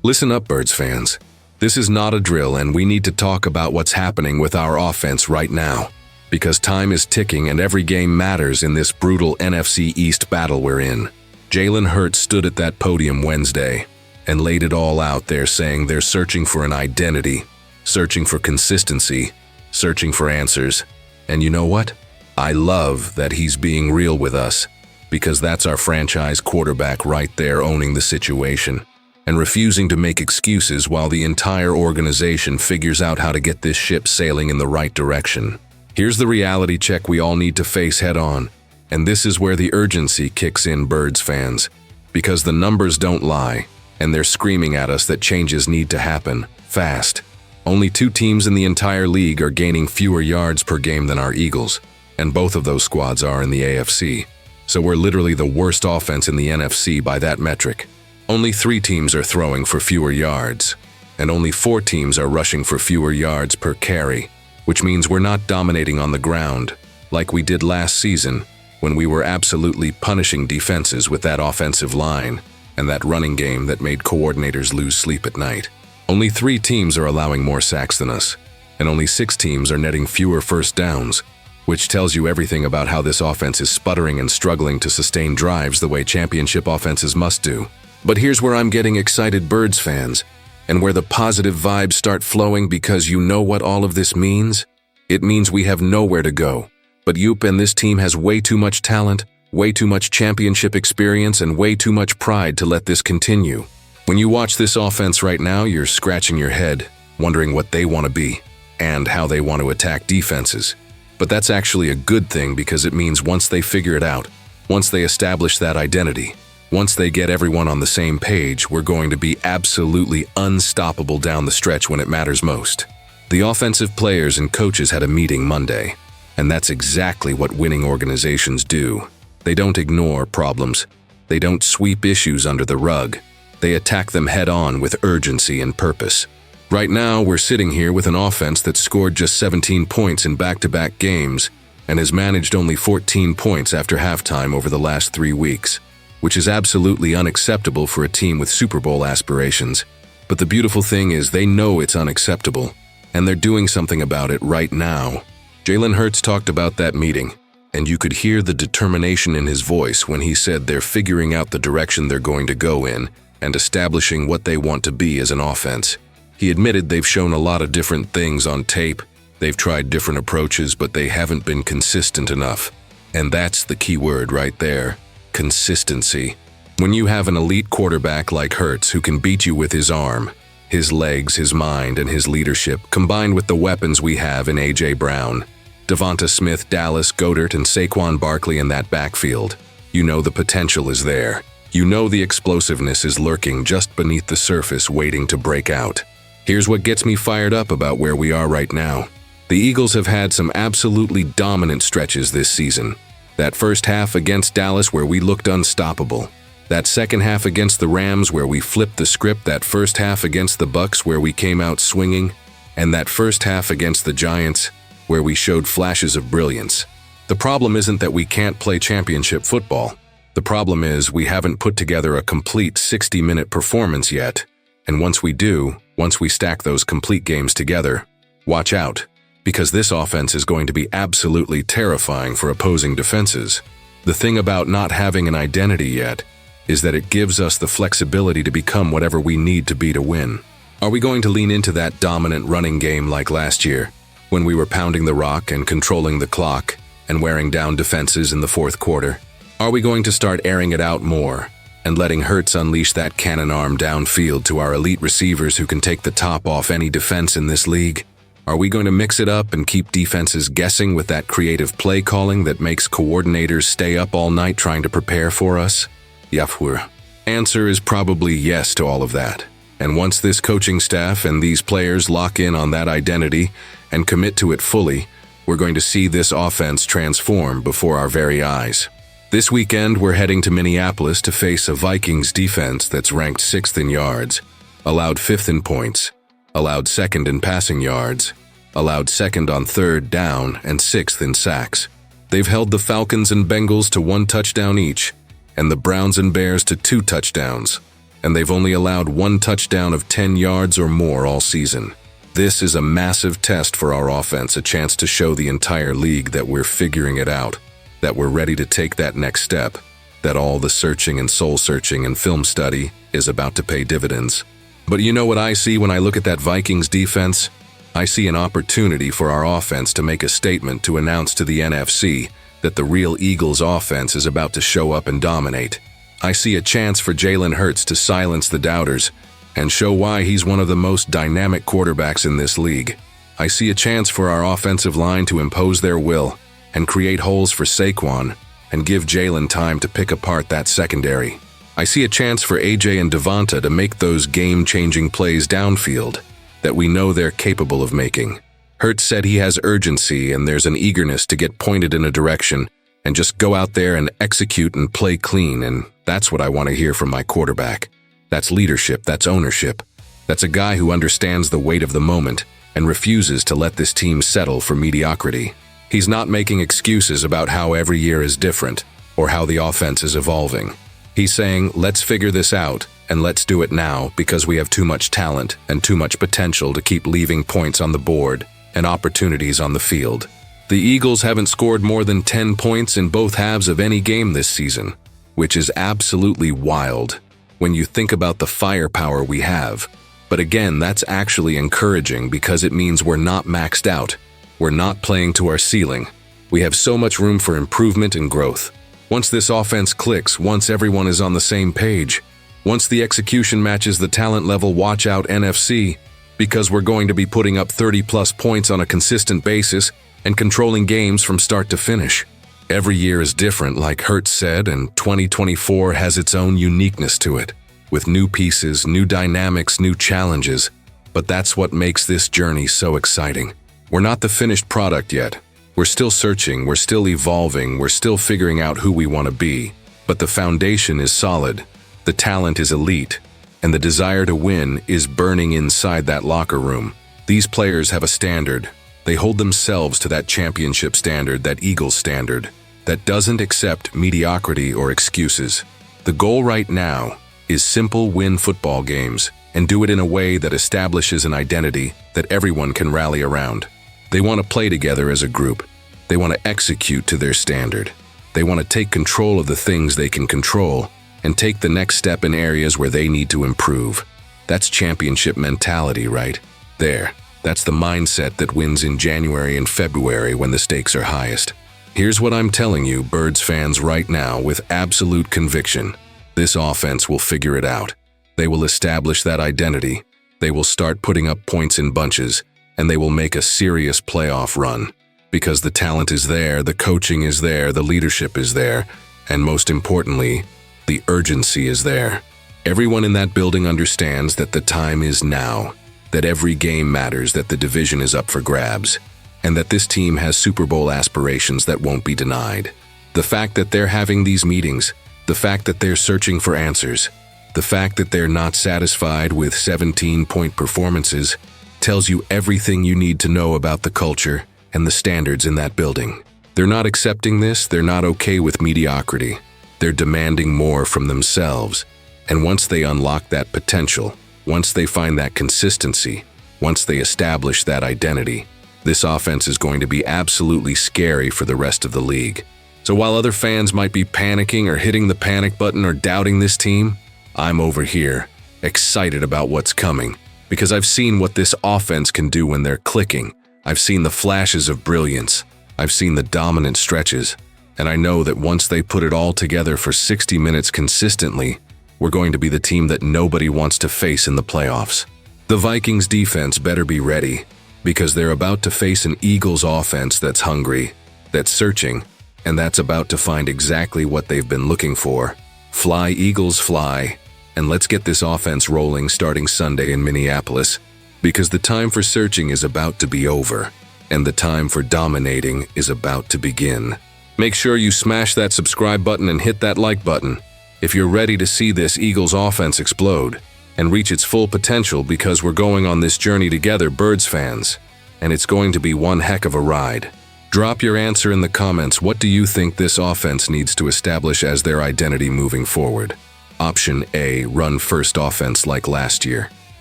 Listen up, Birds fans. This is not a drill, and we need to talk about what's happening with our offense right now. Because time is ticking and every game matters in this brutal NFC East battle we're in. Jalen Hurts stood at that podium Wednesday and laid it all out there, saying they're searching for an identity, searching for consistency, searching for answers. And you know what? I love that he's being real with us, because that's our franchise quarterback right there owning the situation and refusing to make excuses while the entire organization figures out how to get this ship sailing in the right direction. Here's the reality check we all need to face head on, and this is where the urgency kicks in, Birds fans, because the numbers don't lie, and they're screaming at us that changes need to happen, fast. Only 2 teams in the entire league are gaining fewer yards per game than our Eagles, and both of those squads are in the AFC. So we're literally the worst offense in the NFC by that metric. Only 3 teams are throwing for fewer yards, and only 4 teams are rushing for fewer yards per carry, which means we're not dominating on the ground like we did last season when we were absolutely punishing defenses with that offensive line and that running game that made coordinators lose sleep at night. Only 3 teams are allowing more sacks than us, and only 6 teams are netting fewer first downs, which tells you everything about how this offense is sputtering and struggling to sustain drives the way championship offenses must do. But here's where I'm getting excited, Birds fans, and where the positive vibes start flowing, because you know what all of this means? It means we have nowhere to go. But Yoop and this team has way too much talent, way too much championship experience, and way too much pride to let this continue. When you watch this offense right now, you're scratching your head, wondering what they want to be, and how they want to attack defenses. But that's actually a good thing, because it means once they figure it out, once they establish that identity, once they get everyone on the same page, we're going to be absolutely unstoppable down the stretch when it matters most. The offensive players and coaches had a meeting Monday, and that's exactly what winning organizations do. They don't ignore problems. They don't sweep issues under the rug. They attack them head-on with urgency and purpose. Right now, we're sitting here with an offense that scored just 17 points in back-to-back games and has managed only 14 points after halftime over the last 3 weeks, which is absolutely unacceptable for a team with Super Bowl aspirations. But the beautiful thing is they know it's unacceptable, and they're doing something about it right now. Jalen Hurts talked about that meeting, and you could hear the determination in his voice when he said they're figuring out the direction they're going to go in and establishing what they want to be as an offense. He admitted they've shown a lot of different things on tape, they've tried different approaches, but they haven't been consistent enough. And that's the key word right there. Consistency. When you have an elite quarterback like Hurts who can beat you with his arm, his legs, his mind, and his leadership, combined with the weapons we have in A.J. Brown, Devonta Smith, Dallas Goedert, and Saquon Barkley in that backfield, you know the potential is there. You know the explosiveness is lurking just beneath the surface, waiting to break out. Here's what gets me fired up about where we are right now. The Eagles have had some absolutely dominant stretches this season. That first half against Dallas where we looked unstoppable. That second half against the Rams where we flipped the script. That first half against the Bucs where we came out swinging. And that first half against the Giants where we showed flashes of brilliance. The problem isn't that we can't play championship football. The problem is we haven't put together a complete 60-minute performance yet. And once we do, once we stack those complete games together, watch out, because this offense is going to be absolutely terrifying for opposing defenses. The thing about not having an identity yet is that it gives us the flexibility to become whatever we need to be to win. Are we going to lean into that dominant running game like last year, when we were pounding the rock and controlling the clock and wearing down defenses in the fourth quarter? Are we going to start airing it out more and letting Hurts unleash that cannon arm downfield to our elite receivers who can take the top off any defense in this league? Are we going to mix it up and keep defenses guessing with that creative play calling that makes coordinators stay up all night trying to prepare for us? Yafur. Answer is probably yes to all of that. And once this coaching staff and these players lock in on that identity and commit to it fully, we're going to see this offense transform before our very eyes. This weekend, we're heading to Minneapolis to face a Vikings defense that's ranked 6th in yards, allowed 5th in points, allowed 2nd in passing yards, allowed 2nd on 3rd down, and 6th in sacks. They've held the Falcons and Bengals to 1 touchdown each, and the Browns and Bears to 2 touchdowns. and they've only allowed one touchdown of 10 yards or more all season. This is a massive test for our offense, a chance to show the entire league that we're figuring it out, that we're ready to take that next step, that all the searching and soul-searching and film study is about to pay dividends. But you know what I see when I look at that Vikings defense? I see an opportunity for our offense to make a statement to announce to the NFC that the real Eagles offense is about to show up and dominate. I see a chance for Jalen Hurts to silence the doubters and show why he's one of the most dynamic quarterbacks in this league. I see a chance for our offensive line to impose their will and create holes for Saquon and give Jalen time to pick apart that secondary. I see a chance for AJ and Devonta to make those game-changing plays downfield that we know they're capable of making. Hurts said he has urgency and there's an eagerness to get pointed in a direction and just go out there and execute and play clean, and that's what I want to hear from my quarterback. That's leadership, that's ownership. That's a guy who understands the weight of the moment and refuses to let this team settle for mediocrity. He's not making excuses about how every year is different or how the offense is evolving. He's saying, let's figure this out, and let's do it now because we have too much talent and too much potential to keep leaving points on the board and opportunities on the field. The Eagles haven't scored more than 10 points in both halves of any game this season, which is absolutely wild when you think about the firepower we have. But again, that's actually encouraging because it means we're not maxed out. We're not playing to our ceiling. We have so much room for improvement and growth. Once this offense clicks, once everyone is on the same page, once the execution matches the talent level, watch out NFC, because we're going to be putting up 30-plus points on a consistent basis and controlling games from start to finish. Every year is different, like Hurts said, and 2024 has its own uniqueness to it, with new pieces, new dynamics, new challenges. But that's what makes this journey so exciting. We're not the finished product yet. We're still searching, we're still evolving, we're still figuring out who we want to be. But the foundation is solid, the talent is elite, and the desire to win is burning inside that locker room. These players have a standard. They hold themselves to that championship standard, that Eagles standard, that doesn't accept mediocrity or excuses. The goal right now is simple: win football games and do it in a way that establishes an identity that everyone can rally around. They want to play together as a group. They want to execute to their standard. They want to take control of the things they can control and take the next step in areas where they need to improve. That's championship mentality right there. That's the mindset that wins in January and February when the stakes are highest. Here's what I'm telling you, Birds fans, right now with absolute conviction. This offense will figure it out. They will establish that identity. They will start putting up points in bunches, and they will make a serious playoff run. Because the talent is there, the coaching is there, the leadership is there, and most importantly, the urgency is there. Everyone in that building understands that the time is now, that every game matters, that the division is up for grabs, and that this team has Super Bowl aspirations that won't be denied. The fact that they're having these meetings, the fact that they're searching for answers, the fact that they're not satisfied with 17-point performances tells you everything you need to know about the culture and the standards in that building. They're not accepting this, they're not okay with mediocrity. They're demanding more from themselves. And once they unlock that potential, once they find that consistency, once they establish that identity, this offense is going to be absolutely scary for the rest of the league. So while other fans might be panicking or hitting the panic button or doubting this team, I'm over here, excited about what's coming, because I've seen what this offense can do when they're clicking. I've seen the flashes of brilliance. I've seen the dominant stretches. And I know that once they put it all together for 60 minutes consistently, we're going to be the team that nobody wants to face in the playoffs. The Vikings defense better be ready, because they're about to face an Eagles offense that's hungry, that's searching, and that's about to find exactly what they've been looking for. Fly, Eagles, fly. And let's get this offense rolling starting Sunday in Minneapolis, because the time for searching is about to be over, and the time for dominating is about to begin. Make sure you smash that subscribe button and hit that like button if you're ready to see this Eagles offense explode and reach its full potential, because we're going on this journey together, Birds fans, and it's going to be one heck of a ride. Drop your answer in the comments. What do you think this offense needs to establish as their identity moving forward? Option A, run first offense like last year,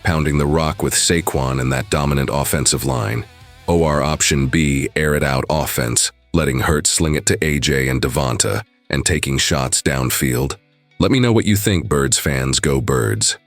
pounding the rock with Saquon and that dominant offensive line. Or option B, air it out offense, letting Hurts sling it to AJ and Devonta, and taking shots downfield. Let me know what you think, Birds fans. Go Birds!